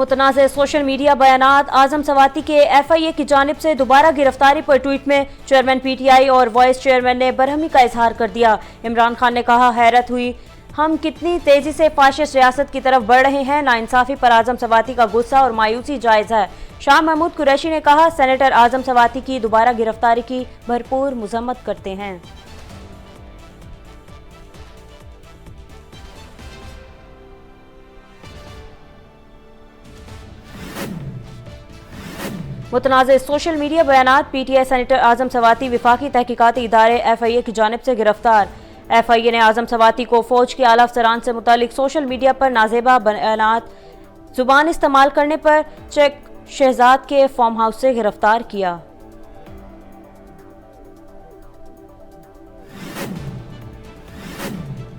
मुतनाज़ social media बयानात आजम सवाती के FIA की जानिब से दोबारा गिरफ्तारी पर ट्वीट में चेयरमैन PTI और वाइस चेयरमैन ने बरहमी का इजहार कर दिया। इमरान खान ने कहा, हैरत हुई हम कितनी तेजी से फाशिस्ट रियासत की तरफ बढ़ रहे हैं। नाइंसाफी पर आजम सवाती का गुस्सा और मायूसी जायज़ है। शाह महमूद कुरैशी ने कहा, सेनेटर आजम सवाती की दोबारा गिरफ्तारी की भरपूर मजम्मत करते हैं। मुतनाज़ सोशल मीडिया बयानात PTI सेनेटर आजम सवाती विफाकी तहकीकाती इदारे FIA की जानिब से गिरफ्तार। FIA ने आजम सवाती को फौज के आला अफसरान से मुतालिक सोशल मीडिया पर नाजेबा बयानात जुबान इस्तेमाल करने पर चेक शहजाद के फार्म हाउस से गिरफ्तार किया।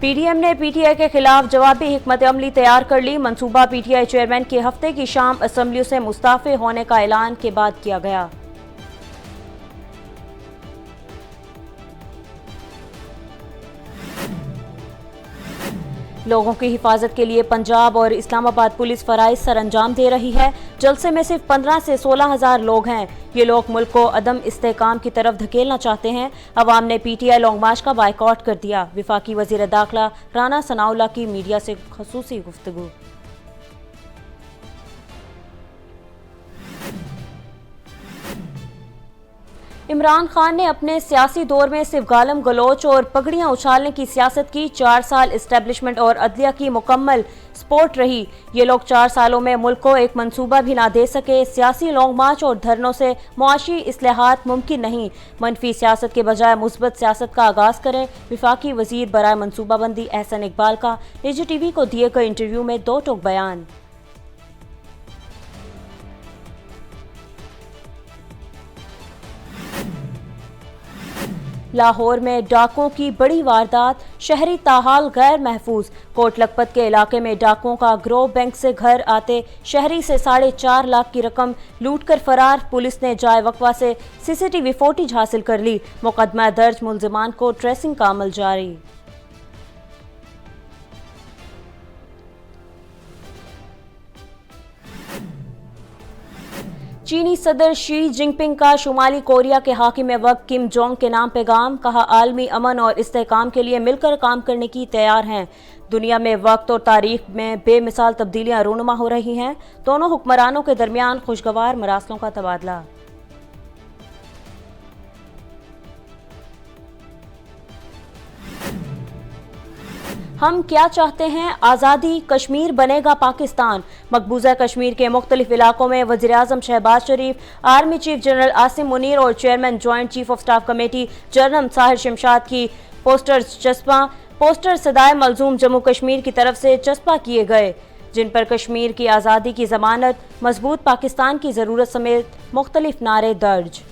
PDM ने PTI के खिलाफ जवाबी हिकमत अमली तैयार कर ली। मंसूबा PTI चेयरमैन के हफ्ते की शाम असम्बलियों से मुस्ताफे होने का ऐलान के बाद किया गया। लोगों की हिफाजत के लिए पंजाब और इस्लामाबाद पुलिस फराइज सरअंजाम दे रही है। जलसे में सिर्फ 15 से 16,000 लोग हैं। ये लोग मुल्क को अदम इस्तेहकाम की तरफ धकेलना चाहते हैं। अवाम ने PTI लॉन्ग मार्च का बायकॉट कर दिया। विफाकी वजीर दाखिला राना सनाउल्लाह की मीडिया से खसूसी गुफ्तगू। इमरान खान ने अपने सियासी दौर में सिर्फ गालम गलोच और पगड़ियां उछालने की सियासत की। 4 साल इस्टेब्लिशमेंट और अदलिया की मुकम्मल सपोर्ट रही। ये लोग 4 सालों में मुल्क को एक मंसूबा भी ना दे सके। सियासी लॉन्ग मार्च और धरनों से मुआशी इस्लाहात मुमकिन नहीं। मनफी सियासत के बजाय मुस्बत सियासत का आगाज करें। विफाकी वजीर बराए मनसूबाबंदी एहसन इकबाल का निजी TV को दिए गए इंटरव्यू में दो टोक बयान। लाहौर में डाकुओं की बड़ी वारदात, शहरी ताहाल गैर महफूज। कोट लखपत के इलाके में डाकुओं का गिरोह बैंक से घर आते शहरी से 4.5 लाख की रकम लूट कर फरार। पुलिस ने जाए वक्फा से CCTV फुटेज हासिल कर ली। मुकदमा दर्ज, मुलजिमान को ट्रेसिंग का अमल जारी। चीनी सदर शी जिनपिंग का शुमाली कोरिया के हाकिम वक्त किम जोंग के नाम पैगाम। कहा, आलमी अमन और इस्तेहकाम के लिए मिलकर काम करने की तैयार हैं। दुनिया में वक्त और तारीख में बेमिसाल तब्दीलियां रूनुमा हो रही हैं। दोनों हुक्मरानों के दरमियान खुशगवार मरासलों का तबादला। हम क्या चाहते हैं? आज़ादी, कश्मीर बनेगा पाकिस्तान। मकबूजा कश्मीर के मुख्तलिफ इलाकों में वज़ीर-ए-आज़म Shehbaz Sharif, army chief general Asim Munir और chairman joint chief of staff committee general Sahir Shamshad की पोस्टर सदाए मलजूम जम्मू कश्मीर की तरफ से चस्पा किए गए, जिन पर कश्मीर की आज़ादी की ज़मानत, मजबूत पाकिस्तान की ज़रूरत समेत मुख्तलिफ नारे दर्ज।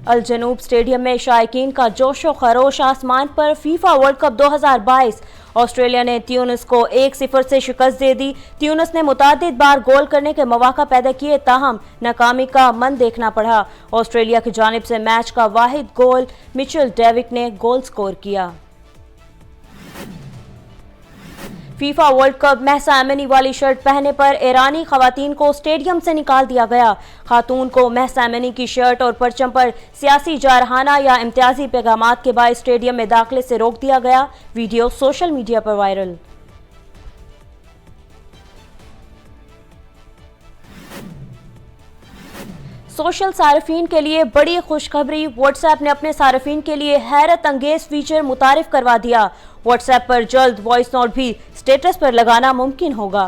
अल जनूब स्टेडियम में शायकीन का जोशो खरोश। आसमान पर फीफा वर्ल्ड कप 2022। ऑस्ट्रेलिया ने ट्यूनिस को 1-0 से शिकस्त दे दी। ट्यूनिस ने मुतादिद बार गोल करने के मौका पैदा किए, ताहम नाकामी का मन देखना पड़ा। ऑस्ट्रेलिया की जानिब से मैच का वाहिद गोल मिचेल डेविक ने गोल स्कोर किया। फीफा वर्ल्ड कप महसा अमनी वाली शर्ट पहनने पर ईरानी खवातीन को स्टेडियम से निकाल दिया गया। खातून को महसा अमनी की शर्ट और परचम पर सियासी जारहाना या इम्तियाजी पैगामात के बाद स्टेडियम में दाखिले से रोक दिया गया। वीडियो सोशल मीडिया पर वायरल। सोशल सार्फिन के लिए बड़ी खुशखबरी। व्हाट्सएप ने अपने सार्फिन के लिए हैरत अंगेज फीचर मुतारिफ करवा दिया। व्हाट्सएप पर जल्द वॉइस नोट भी स्टेटस पर लगाना मुमकिन होगा।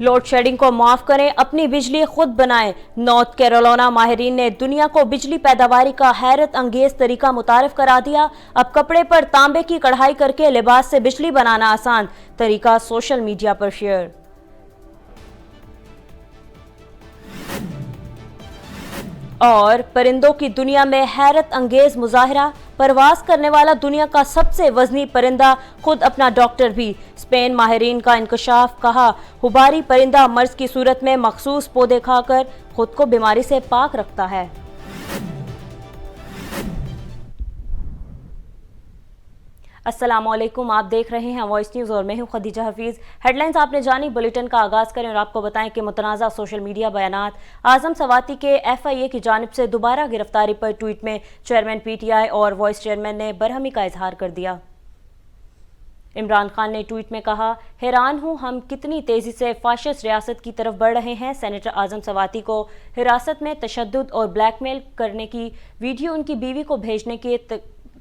लोड शेडिंग को माफ करें, अपनी बिजली खुद बनाएं। नॉर्थ कैरोलिना माहिरीन ने दुनिया को बिजली पैदावारी का हैरत अंगेज तरीका मुतारिफ करा दिया। अब कपड़े पर तांबे की कढ़ाई करके लिबास से बिजली बनाना आसान। तरीका सोशल मीडिया पर शेयर। और परिंदों की दुनिया में हैरत अंगेज मुजाहिरा। परवाज करने वाला दुनिया का सबसे वजनी परिंदा, खुद अपना डॉक्टर भी। स्पेन माहिरीन का इंकशाफ। कहा, हुबारी परिंदा मर्ज की सूरत में मखसूस पौधे खाकर खुद को बीमारी से पाक रखता है। अस्सलामुअलैकुम, आप देख रहे हैं वॉइस न्यूज़ और मैं हूं खदीजा हफीज़। हेडलाइंस आपने जानी, बुलेटिन का आगाज़ करें और आपको बताएं कि मुतनाज़ा सोशल मीडिया बयानात। आज़म सवाती के FIA की जानिब से दोबारा गिरफ्तारी पर ट्वीट में चेयरमैन PTI और वाइस चेयरमैन ने बरहमी का इजहार कर दिया। इमरान खान ने ट्वीट में कहा, हैरान हूं हम कितनी तेज़ी से फाशिस्ट रियासत की तरफ बढ़ रहे हैं। सेनेटर आज़म सवाती को हिरासत में तशद्दुद और ब्लैकमेल करने की वीडियो उनकी बीवी को भेजने की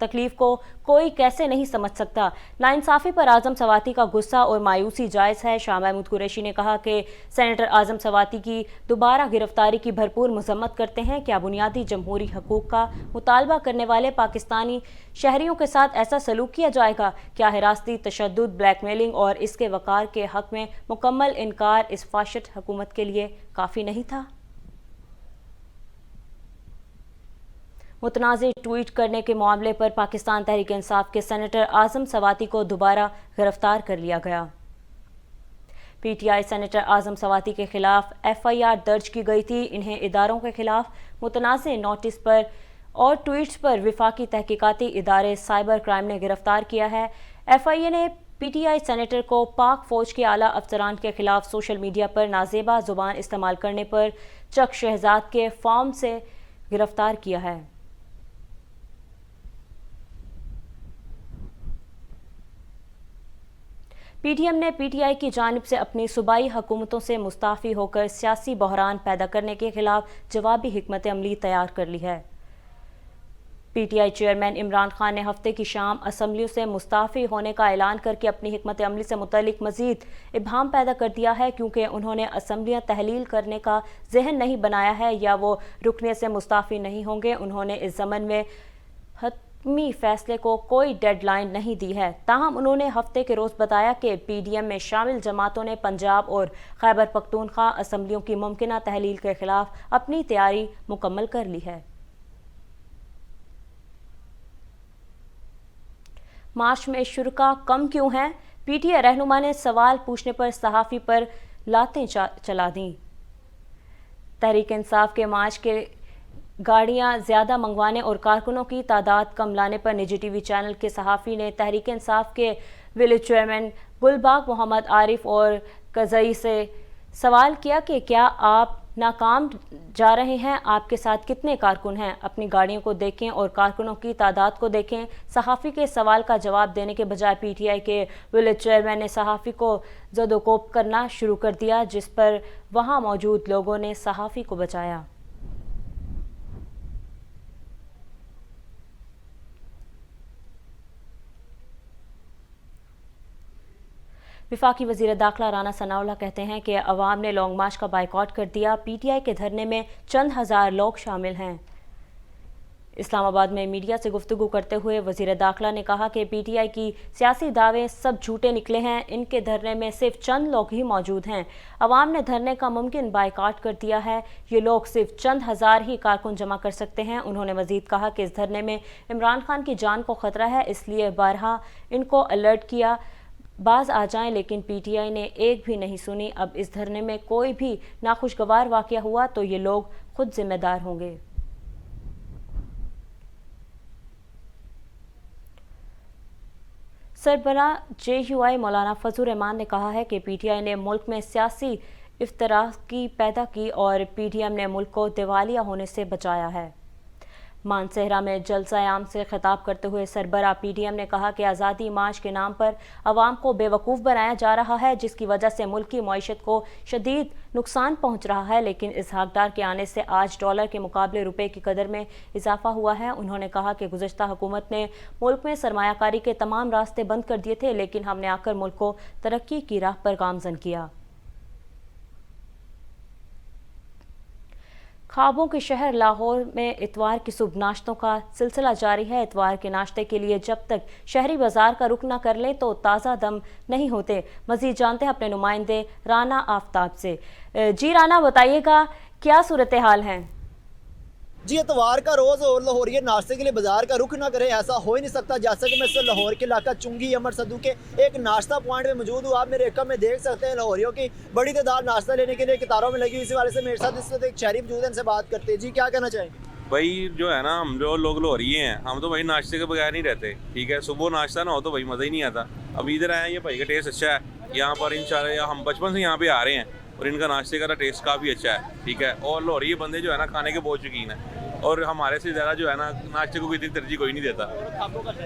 तकलीफ को कोई कैसे नहीं समझ सकता। नाइंसाफ़ी पर आज़म सवाती का गुस्सा और मायूसी जायज़ है। शाह महमूद कुरैशी ने कहा कि सेनेटर आज़म सवाती की दोबारा गिरफ्तारी की भरपूर मजम्मत करते हैं। क्या बुनियादी जमहूरी हकूक़ का मुतालबा करने वाले पाकिस्तानी शहरियों के साथ ऐसा सलूक किया जाएगा? क्या हिरासती तशद्दुद, ब्लैकमेलिंग और इसके वक़ार के हक़ में मुकम्मल इनकार इस फाशिस्ट हुकूमत के लिए काफ़ी नहीं था? मुतनाज़ ट्वीट करने के मामले पर पाकिस्तान तहरीक इंसाफ के सेनेटर आज़म सवाती को दोबारा गिरफ्तार कर लिया गया। PTI सेनेटर आज़म सवाती के खिलाफ FIR दर्ज की गई थी। इन्हें इदारों के खिलाफ मुतनाज़ नोटिस पर और ट्वीट्स पर विफाकी तहकीकाती इदारे साइबर क्राइम ने गिरफ्तार किया है। FIA ने PTI सेनेटर को पाक फ़ौज के आला अफसरान के खिलाफ सोशल मीडिया पर नाजेबा ज़ुबान इस्तेमाल करने पर चक शहजाद के फार्म से गिरफ्तार किया है। PTM ने PTI की जानिब से अपनी सूबाई हुकूमतों से मुस्ताफ़ी होकर सियासी बहरान पैदा करने के खिलाफ जवाबी हिकमत अमली तैयार कर ली है। PTI चेयरमैन इमरान खान ने हफ्ते की शाम असम्बलियों से मुस्ताफ़ी होने का ऐलान करके अपनी हिकमत अमली से मुतल्लिक मज़ीद इब्हाम पैदा कर दिया है, क्योंकि उन्होंने असम्बलियाँ तहलील करने का जहन नहीं बनाया है या वो रुकने से मुस्ताफ़ी नहीं होंगे। उन्होंने इस ज़मन में हतमी फैसले को कोई डेडलाइन नहीं दी है। ताहम उन्होंने हफ्ते के रोज़ बताया कि PDM में शामिल जमातों ने पंजाब और खैबर पख्तूनख्वा असम्बलियों की मुमकिना तहलील के खिलाफ अपनी तैयारी मुकम्मल कर ली है। मार्च में शुरका कम क्यों हैं? PTI रहनुमा ने सवाल पूछने पर सहाफ़ी पर लातें चला दी। तहरीक इंसाफ के मार्च के गाड़ियां ज़्यादा मंगवाने और कारकुनों की तादाद कम लाने पर निजी TV चैनल के सहाफ़ी ने तहरीक इंसाफ के विलेज चेयरमैन गुलबाग मोहम्मद आरिफ और कज़ई से सवाल किया कि क्या आप नाकाम जा रहे हैं? आपके साथ कितने कारकुन हैं? अपनी गाड़ियों को देखें और कारकुनों की तादाद को देखें। सहाफ़ी के सवाल का जवाब देने के बजाय PTI के विलेज चेयरमैन ने सहाफ़ी को ज़दोकोप करना शुरू कर दिया, जिस पर वहां मौजूद लोगों ने सहाफ़ी को बचाया। विफाकी वज़ीर दाखिला राना सनाउल्लाह कहते हैं कि अवाम ने लॉन्ग मार्च का बाइकॉट कर दिया। PTI के धरने में चंद हज़ार लोग शामिल हैं। इस्लामाबाद में मीडिया से गुफ्तगू करते हुए वज़ीर दाखिला ने कहा कि PTI की सियासी दावे सब झूठे निकले हैं। इनके धरने में सिर्फ चंद लोग ही मौजूद हैं। अवाम ने धरने का मुमकिन बाइकॉट कर दिया है। ये लोग सिर्फ चंद हज़ार ही कारकुन जमा कर सकते हैं। उन्होंने मज़ीद कहा कि इस धरने में इमरान खान की जान को ख़तरा है, इसलिए बारहा इनको अलर्ट किया बाज आ जाएं, लेकिन PTI ने एक भी नहीं सुनी। अब इस धरने में कोई भी नाखुशगवार वाक़या हुआ तो ये लोग खुद जिम्मेदार होंगे। सरबराह JUI मौलाना फजल रहमान ने कहा है कि PTI ने मुल्क में सियासी इफ्तराकी पैदा की और PDM ने मुल्क को दिवालिया होने से बचाया है। मानसहरा में जलसा-ए-आम से खिताब करते हुए सरबराह PDM ने कहा कि आज़ादी मार्च के नाम पर अवाम को बेवकूफ़ बनाया जा रहा है, जिसकी वजह से मुल्क की मईशत को शदीद नुकसान पहुँच रहा है। लेकिन इसहाक डार के आने से आज डॉलर के मुकाबले रुपए की कदर में इजाफा हुआ है। उन्होंने कहा कि गुज़श्ता हुकूमत ने मुल्क में सरमायाकारी के तमाम रास्ते बंद कर दिए थे, लेकिन हमने आकर मुल्क को तरक्की की राह पर गामज़न किया। ख्वाबों के शहर लाहौर में इतवार की सुबह नाश्तों का सिलसिला जारी है। इतवार के नाश्ते के लिए जब तक शहरी बाजार का रुख न कर लें तो ताज़ा दम नहीं होते। मज़ीद जानते हैं अपने नुमाइंदे राना आफ्ताब से। जी राना, बताइएगा क्या सूरत हाल है? जी, इतवार का रोज़ और लाहौरिया नाश्ते के लिए बाजार का रुख ना करें, ऐसा हो ही नहीं सकता। जैसा कि मैं इस लाहौर के इलाका चुंगी अमर सदू के एक नाश्ता पॉइंट में मौजूद हूँ। आप मेरे एकम में देख सकते हैं लाहौरियों की बड़ी तादाद नाश्ता लेने के लिए कतारों में लगी हुई। इसी वाले से मेरे साथ इस वक्त एक शहरी मौजूद है, इनसे बात करते हैं। जी, क्या कहना चाहेंगे? भाई जो है ना, हम जो लोग लाहौरी हैं, हम तो भाई नाश्ते के बगैर नहीं रहते। ठीक है, सुबह नाश्ता ना हो तो भाई मज़ा ही नहीं आता। अब इधर आए, ये भाई का टेस्ट अच्छा है यहाँ पर इंशाल्लाह। हम बचपन से यहाँ पे आ रहे हैं और इनका नाश्ते का टेस्ट काफ़ी अच्छा है। ठीक है, और लाहौरी बंदे जो है ना खाने के बहुत शौकीन है, और हमारे से ज़्यादा जो है ना नाश्ते को भी इतनी तरजीह कोई नहीं देता।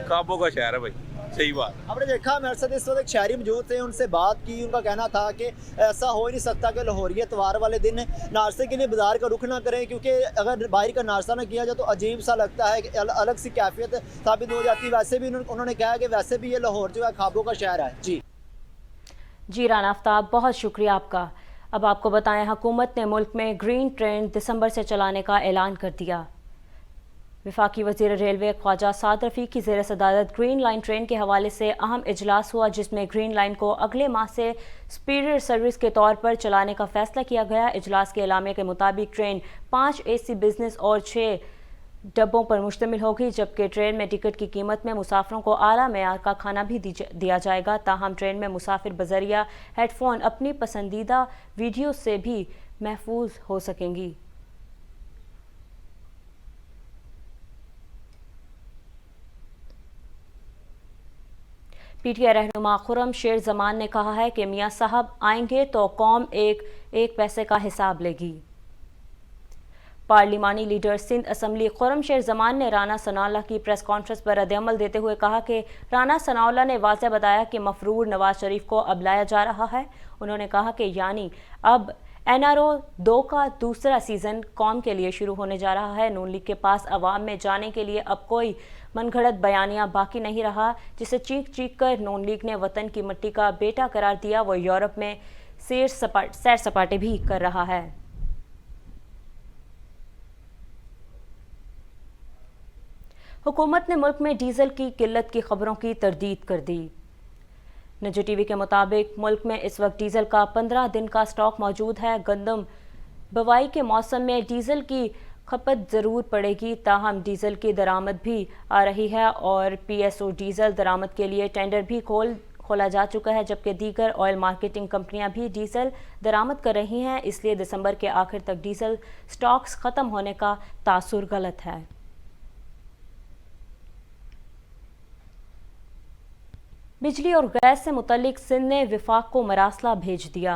खाबों का शहर है भाई, सही बात। आपने देखा मेरे साथ इस वक्त एक शहरी मौजूद थे, उनसे बात की। उनका कहना था कि ऐसा हो ही नहीं सकता कि लाहौरी इतवार वाले दिन नाश्ते के लिए बाज़ार का रुख ना करें, क्योंकि अगर बाहर का नाश्ता ना किया जाए तो अजीब सा लगता है, अलग सी कैफियत साबित हो जाती है। वैसे भी उन्होंने कहा कि वैसे भी ये लाहौर जो है ख्वाबों का शहर है। जी राना आफ्ताब, बहुत शुक्रिया आपका। अब आपको बताएं, हुकूमत ने मुल्क में ग्रीन ट्रेन दिसंबर से चलाने का ऐलान कर दिया। वफाकी वज़ीर रेलवे ख्वाजा साद रफ़ीक की ज़ेर सदारत ग्रीन लाइन ट्रेन के हवाले से अहम इजलास हुआ, जिसमें ग्रीन लाइन को अगले माह से स्पीडियर सर्विस के तौर पर चलाने का फैसला किया गया। इजलास के एलामिया के मुताबिक ट्रेन 5 AC बिजनेस और 6 डब्बों पर मुश्तमिल होगी, जबकि ट्रेन में टिकट की कीमत में मुसाफिरों को आला मेयार का खाना भी दिया जाएगा। ताहम ट्रेन में मुसाफिर बजरिया हेडफोन अपनी पसंदीदा वीडियो से भी महफूज हो सकेंगी। PTI रहनुमा खुर्रम शेर जमान ने कहा है कि मियां साहब आएंगे तो कौम एक पैसे का हिसाब लेगी। पार्लिमानी लीडर सिंध असम्बली खुर्रम शेर जमान ने राना सनाउल्लाह की प्रेस कॉन्फ्रेंस पर रद्द-ए-अमल देते हुए कहा कि राना सनाउल्लाह ने वाज़ेह बताया कि मफरूर नवाज शरीफ को अब लाया जा रहा है। उन्होंने कहा कि यानी अब NRO 2 का दूसरा सीज़न कौम के लिए शुरू होने जा रहा है। नून लीग के पास अवाम में जाने के लिए अब कोई मनगढ़ंत बयानिया बाकी नहीं रहा, जिसे चीख चीख कर नून लीग ने वतन की मिट्टी का बेटा करार दिया। वो यूरोप में सैर सपाटे भी कर रहा है। हुकूमत ने मुल्क में डीजल की किल्लत की खबरों की तरदीद कर दी। निजी टीवी के मुताबिक मुल्क में इस वक्त डीजल का 15 दिन का स्टॉक मौजूद है। गंदम बवाई के मौसम में डीजल की खपत ज़रूर पड़ेगी, ताहम डीजल की दरामद भी आ रही है और PSO डीजल दरामद के लिए टेंडर भी खोला जा चुका है, जबकि दीगर ऑयल मार्केटिंग कंपनियां भी डीजल दरामद कर रही हैं। इसलिए दिसंबर के आखिर तक डीजल स्टॉक्स ख़त्म होने का तासुर गलत है। बिजली और गैस से मुतल्लिक सिंध ने विफाक को मरासला भेज दिया।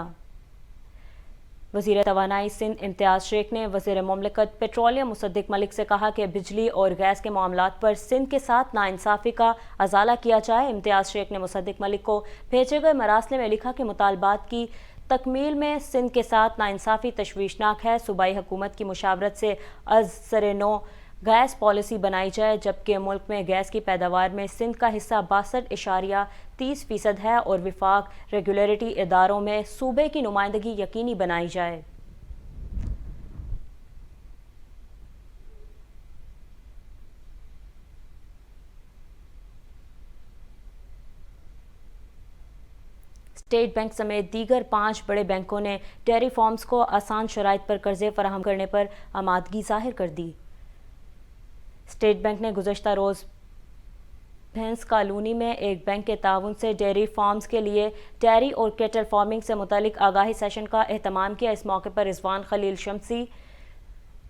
वज़ीर तवानाई सिंध इम्तियाज़ शेख ने वज़ीर मुमलिकत पेट्रोलियम मुसद्दिक मलिक से कहा कि बिजली और गैस के मामलात पर सिंध के साथ नाइंसाफ़ी का अजाला किया जाए। इम्तियाज़ शेख ने मुसद्दिक मलिक को भेजे गए मरासले में लिखा कि मुतालबात की तकमील में सिंध के साथ नाइंसाफ़ी तशवीशनाक है। सूबाई हुकूमत की मुशावरत से अज़-सर-ए-नौ गैस पॉलिसी बनाई जाए, जबकि मुल्क में गैस की पैदावार में सिंध का हिस्सा 62.30% है और विफाक रेगुलेटरी इदारों में सूबे की नुमाइंदगी यकीनी बनाई जाए। स्टेट बैंक समेत दीगर 5 बड़े बैंकों ने डेयरी फार्म्स को आसान शराइत पर कर्जे फराहम करने पर आमादगी जाहिर कर दी। स्टेट बैंक ने गुज़श्ता रोज़ भैंस कॉलोनी में एक बैंक के ताउन से डेयरी फार्म्स के लिए डेयरी और कैटल फार्मिंग से मुतालिक आगाही सेशन का एहतमाम किया। इस मौके पर रिजवान खलील शमसी,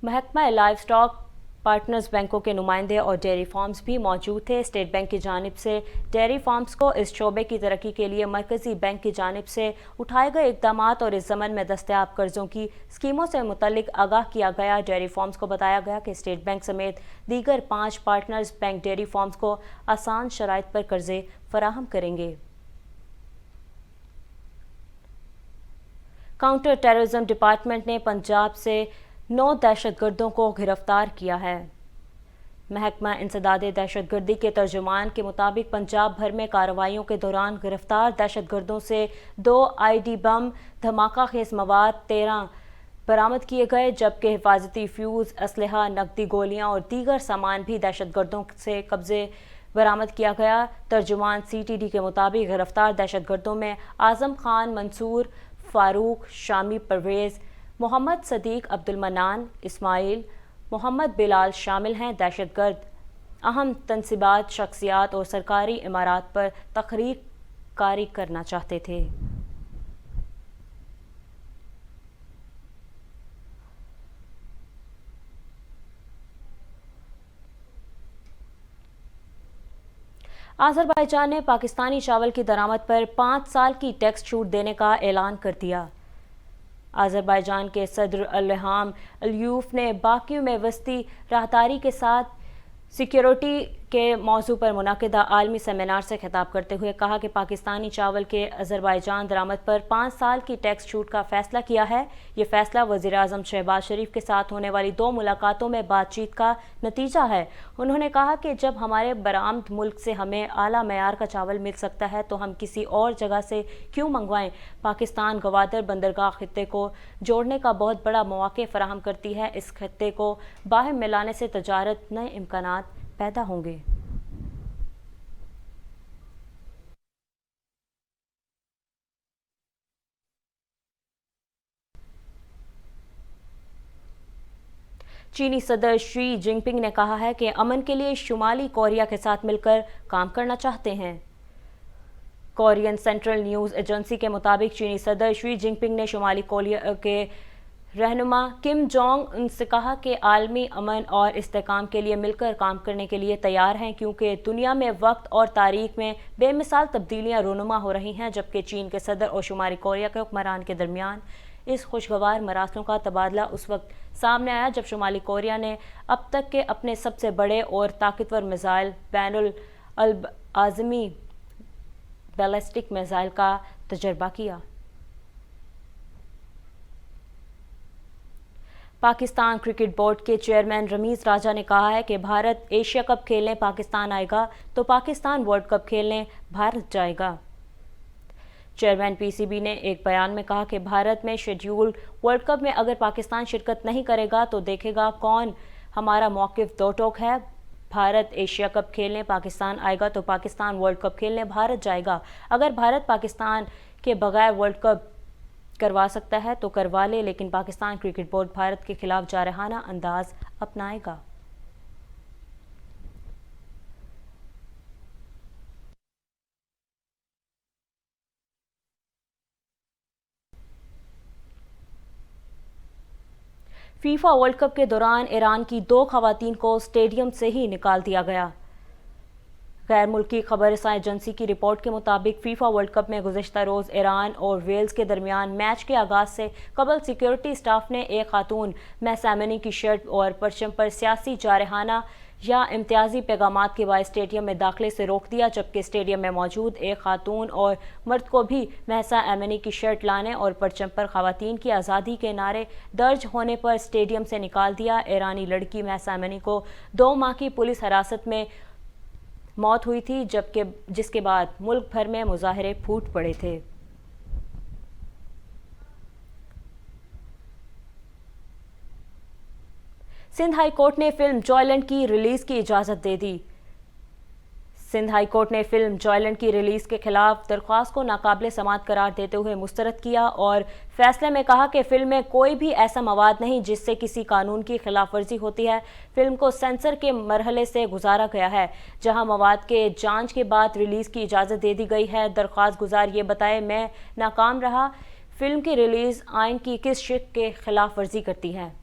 महकमा लाइव स्टॉक पार्टनर्स बैंकों के नुमाइंदे और डेयरी फार्म्स भी मौजूद थे। स्टेट बैंक की जानिब से डेयरी फार्म्स को इस शोबे की तरक्की के लिए मरकजी बैंक की जानिब से उठाए गए इकदाम और इस ज़मन में दस्तयाब कर्जों की स्कीमों से मुतल्लिक आगाह किया गया। डेयरी फार्म्स को बताया गया कि स्टेट बैंक समेत दीगर 5 पार्टनर्स बैंक डेयरी फार्म्स को आसान शराइत पर कर्जे फराहम करेंगे। काउंटर टेररिज्म डिपार्टमेंट ने पंजाब से 9 दहशतगर्दों को गिरफ्तार किया है। महकमा इंसदादे दहशतगर्दी के तर्जुमान के मुताबिक पंजाब भर में कार्रवाइयों के दौरान गिरफ्तार दहशतगर्दों से 2 ID बम, धमाका खेज मवाद 13 बरामद किए गए, जबकि हिफाजती फ्यूज़, असलहा, नकदी गोलियां और दीगर सामान भी दहशतगर्दों से कब्जे बरामद किया गया। तर्जुमान CTD के मुताबिक गिरफ्तार दहशतगर्दों में आज़म खान, मंसूर, फारूक, शामी परवेज़, मोहम्मद सदीक, अब्दुल मनान, इस्माइल, मोहम्मद बिलाल शामिल हैं। दहशतगर्द अहम तनसीबात, शख्सियात और सरकारी इमारात पर तकरीर कारी करना चाहते थे। अज़रबैजान ने पाकिस्तानी चावल की दरामद पर 5 साल की टैक्स छूट देने का ऐलान कर दिया। अज़रबैजान के सदर इल्हाम अलियूफ ने बाकियों में वस्ती राहदारी के साथ सिक्योरिटी के मौजू पर मुनाकिदा आलमी सेमिनार से खिताब करते हुए कहा कि पाकिस्तानी चावल के अज़रबैजान दरामद पर 5 साल की टैक्स छूट का फ़ैसला किया है। ये फ़ैसला वज़ीर-ए-आज़म शहबाज शरीफ के साथ होने वाली 2 मुलाकातों में बातचीत का नतीजा है। उन्होंने कहा कि जब हमारे बरामद मुल्क से हमें आला मयार का चावल मिल सकता है तो हम किसी और जगह से क्यों मंगवाएं। पाकिस्तान गवादर बंदरगाह खित्ते को जोड़ने का बहुत बड़ा मौक़ा फ़राहम करती है। इस खित्ते को बाहर मिलाने से तजारत नए इम्कानात पैदा होंगे। चीनी सदर शी जिनपिंग ने कहा है कि अमन के लिए शुमाली कोरिया के साथ मिलकर काम करना चाहते हैं। कोरियन सेंट्रल न्यूज़ एजेंसी के मुताबिक चीनी सदर शी जिनपिंग ने शुमाली कोरिया के रहनुमा किम जोंग उनसे कहा कि आलमी अमन और इस्तेहकाम के लिए मिलकर काम करने के लिए तैयार हैं, क्योंकि दुनिया में वक्त और तारीख में बेमिसाल तब्दीलियां रूनुमा हो रही हैं। जबकि चीन के सदर और शुमाली कोरिया के हुक्मरान के दरमियान इस खुशगवार मरासलों का तबादला उस वक्त सामने आया जब शुमाली कोरिया ने अब तक के अपने सबसे बड़े और ताकतवर मिसाइल बैनुल आज़मी बैलिस्टिक मिसाइल का तजर्बा किया। पाकिस्तान क्रिकेट बोर्ड के चेयरमैन रमीज़ राजा ने कहा है कि भारत एशिया कप खेलने पाकिस्तान आएगा तो पाकिस्तान वर्ल्ड कप खेलने भारत जाएगा। चेयरमैन पीसीबी ने एक बयान में कहा कि भारत में शेड्यूल्ड वर्ल्ड कप में अगर पाकिस्तान शिरकत नहीं करेगा तो देखेगा कौन हमारा मौक़िफ़ दो टोक है। भारत एशिया कप खेलने पाकिस्तान आएगा तो पाकिस्तान वर्ल्ड कप खेलने भारत जाएगा। अगर भारत पाकिस्तान के बगैर वर्ल्ड कप करवा सकता है तो करवा ले, लेकिन पाकिस्तान क्रिकेट बोर्ड भारत के खिलाफ जारहाना अंदाज अपनाएगा। फीफा वर्ल्ड कप के दौरान ईरान की 2 खवातीन को स्टेडियम से ही निकाल दिया गया। गैर मुल्की खबरसां एजेंसी की रिपोर्ट के मुताबिक फीफा वर्ल्ड कप में गुज़िश्ता रोज़ ईरान और वेल्स के दरमियान मैच के आगाज़ से कबल सिक्योरिटी स्टाफ ने एक खातून महसामनी की शर्ट और परचम पर सियासी जारहाना या इम्तियाजी पैगामात के बाद स्टेडियम में दाखिले से रोक दिया, जबकि स्टेडियम में मौजूद एक खातून और मर्द को भी महसा एमनी की शर्ट लाने और परचम पर खवातीन की आज़ादी के नारे दर्ज होने पर स्टेडियम से निकाल दिया। ईरानी लड़की महसा एमनी को 2 माह की पुलिस हिरासत में मौत हुई थी, जबकि जिसके बाद मुल्क भर में मुजाहरे फूट पड़े थे। सिंध हाई कोर्ट ने फिल्म जॉयलैंड की रिलीज की इजाजत दे दी। सिंध हाई कोर्ट ने फिल्म जॉयलैंड की रिलीज के खिलाफ दरख्वास्त को नाकाबिले समाअत करार देते हुए मुस्तरद किया और फैसले में कहा कि फिल्म में कोई भी ऐसा मवाद नहीं जिससे किसी कानून की खिलाफ वर्जी होती है। फिल्म को सेंसर के मरहले से गुजारा गया है, जहां मवाद के जांच के बाद रिलीज की इजाजत दे दी गई है। दरख्वास्त गुजार ये बताए मैं नाकाम रहा, फिल्म की रिलीज आइन की किस शिक के खिलाफ वर्जी करती है।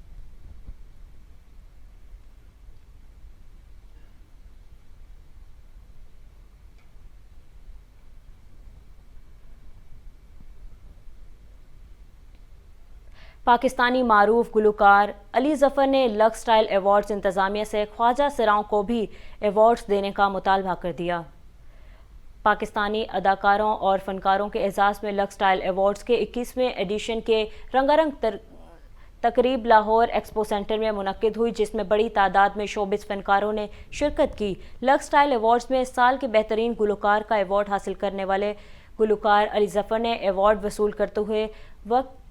पाकिस्तानी मारूफ गुलकार अली ज़फ़र ने लक्स स्टाइल अवार्ड्स इंतज़ामिया से ख्वाजा सिराओं को भी अवार्ड्स देने का मुतालबा कर दिया। पाकिस्तानी अदाकारों और फनकारों के एजाज़ में लक्स स्टाइल अवार्ड्स के 21वें एडिशन के रंगारंग तकरीब लाहौर एक्सपो सेंटर में मुनक्किद हुई, जिसमें बड़ी तादाद में शोबिस फनकारों ने शिरकत की। लक्स स्टाइल अवार्ड्स में साल के बेहतरीन गुलकार का अवार्ड हासिल करने वाले गुलकार अली ज़फ़र ने अवार्ड वसूल करते हुए वक्त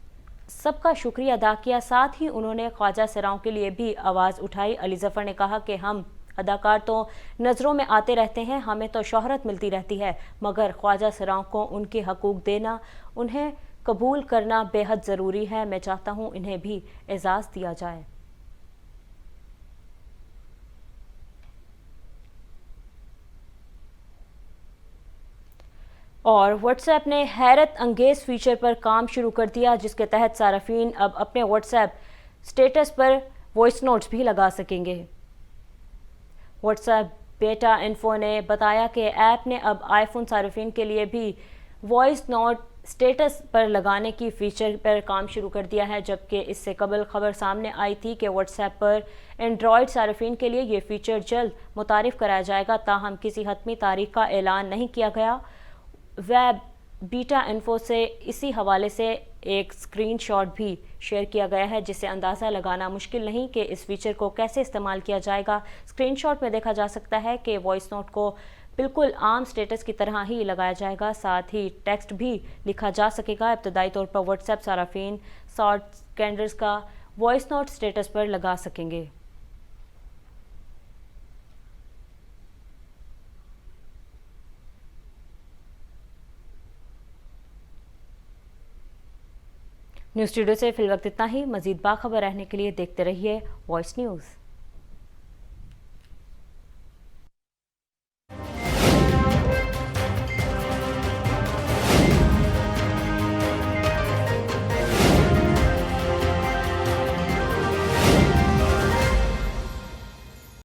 सबका शुक्रिया अदा किया। साथ ही उन्होंने ख्वाजा सिराओं के लिए भी आवाज़ उठाई। अली ज़फ़र ने कहा कि हम अदाकार तो नज़रों में आते रहते हैं, हमें तो शोहरत मिलती रहती है, मगर ख्वाजा सिराओं को उनके हकूक़ देना, उन्हें कबूल करना बेहद ज़रूरी है। मैं चाहता हूँ इन्हें भी एजाज़ दिया जाए। और व्हाट्सएप ने हैरत अंगेज़ फीचर पर काम शुरू कर दिया, जिसके तहत सार्फिन अब अपने व्हाट्सएप स्टेटस पर वॉइस नोट्स भी लगा सकेंगे। व्हाट्सएप बेटा इन्फो ने बताया कि ऐप ने अब आईफोन सार्फिन के लिए भी वॉइस नोट स्टेटस पर लगाने की फीचर पर काम शुरू कर दिया है, जबकि इससे कबल खबर सामने आई थी कि व्हाट्सएप पर एंड्रॉयड सार्फिन के लिए ये फीचर जल्द मुतारिफ कराया जाएगा। ताहम किसी हतमी तारीख का ऐलान नहीं किया गया। वेब बीटा इन्फो से इसी हवाले से एक स्क्रीनशॉट भी शेयर किया गया है, जिससे अंदाज़ा लगाना मुश्किल नहीं कि इस फीचर को कैसे इस्तेमाल किया जाएगा। स्क्रीनशॉट में देखा जा सकता है कि वॉइस नोट को बिल्कुल आम स्टेटस की तरह ही लगाया जाएगा, साथ ही टेक्स्ट भी लिखा जा सकेगा। इब्तदाई तौर पर व्हाट्सएप सार्फिन शॉर्ट कैंडर्स का वॉइस नोट स्टेटस पर लगा सकेंगे। न्यूज़ स्टूडियो से फिलवक्त इतना ही। मज़ीद बाखबर रहने के लिए देखते रहिए वॉइस न्यूज़।